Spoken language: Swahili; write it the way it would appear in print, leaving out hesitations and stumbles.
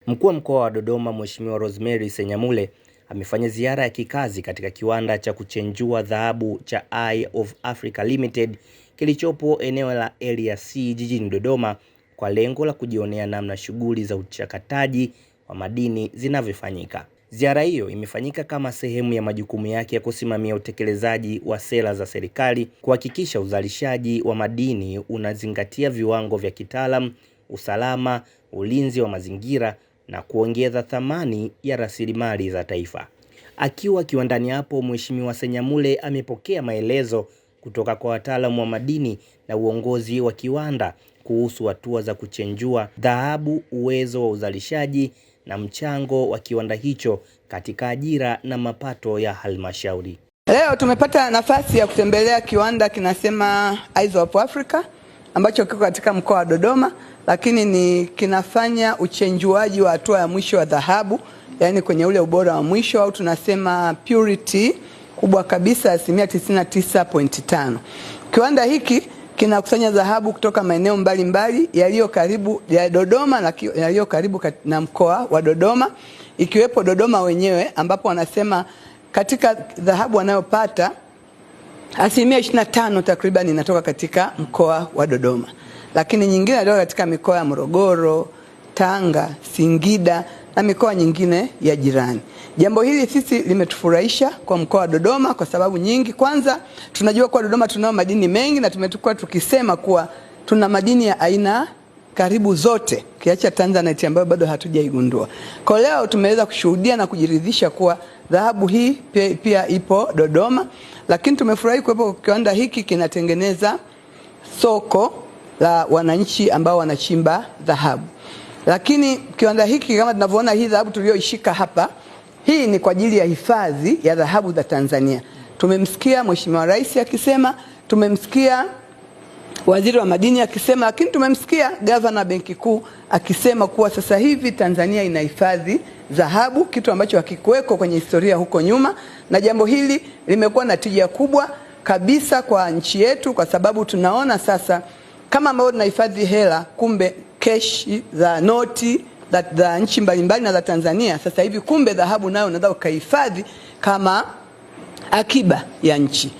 Mkuu wa Mkoa wa Dodoma Mheshimiwa Rosemary Senyamule amefanya ziara ya kikazi katika kiwanda cha kuchenjua dhahabu cha Eye of Africa Limited kilichopo eneo la Area C jijini Dodoma kwa lengo la kujionea namna shughuli za uchakataji wa madini zinavyofanyika. Ziara hiyo imefanyika kama sehemu ya majukumu yake ya kusimamia utekelezaji wa sera za serikali, kuhakikisha uzalishaji wa madini unazingatia viwango vya kitaalamu, usalama, ulinzi wa mazingira na kuongeza thamani ya rasilimali za taifa. Akiwa kiwandani hapo, Mheshimiwa Senyamule amepokea maelezo kutoka kwa wataalamu wa madini na uongozi wa kiwanda kuhusu hatua za kuchenjua dhahabu, uwezo wa uzalishaji na mchango wa kiwanda hicho katika ajira na mapato ya halmashauri. Leo tumepata nafasi ya kutembelea kiwanda kinasema Eyes of Africa ambacho kiko katika mkoa wa Dodoma, lakini kinafanya uchenjuaji wa hatua ya mwisho wa dhahabu, yani kwenye ule ubora wa mwisho au tunasema purity kubwa kabisa 99.5. Kiwanda hiki kinakusanya dhahabu kutoka maeneo mbalimbali yaliyo karibu ya Dodoma na yaliyo karibu na mkoa wa Dodoma, ikiwepo Dodoma wenyewe ambapo wanasema katika dhahabu wanayopata 25% takriban inatoka katika mkoa wa Dodoma, lakini nyingine inatoka katika mikoa ya Morogoro, Tanga, Singida na mikoa nyingine ya jirani. Jambo hili sisi limetufurahisha kwa mkoa wa Dodoma kwa sababu nyingi. Kwanza, tunajua kwa Dodoma tunao madini mengi na tumekuwa tukisema kuwa tuna madini ya aina karibu zote kiacha Tanzanite ambayo bado hatujaigundua. Kwa leo tumeweza kushuhudia na kujiridhisha kuwa dhahabu hii pia ipo Dodoma, lakini tumefurahi kuwepo kiwanda hiki kinatengeneza soko la wananchi ambao wanachimba dhahabu. Lakini kiwanda hiki kama tunavyoona, hii dhahabu tuliyoishika hapa, hii ni kwa ajili ya hifadhi ya dhahabu za Tanzania. Tumemsikia Mheshimiwa Rais akisema, tumemsikia Waziri wa Madini akisema, lakini tumemsikia Gavana Benki Kuu akisema kuwa sasa hivi Tanzania inahifadhi dhahabu, kitu ambacho hakikuweko kwenye historia huko nyuma, na jambo hili limekuwa na tija kubwa kabisa kwa nchi yetu, kwa sababu tunaona sasa kama ambao tunahifadhi hela, kumbe cash za noti za nchi mbalimbali na za Tanzania, sasa hivi kumbe dhahabu nayo unaweza ukahifadhi kama akiba ya nchi.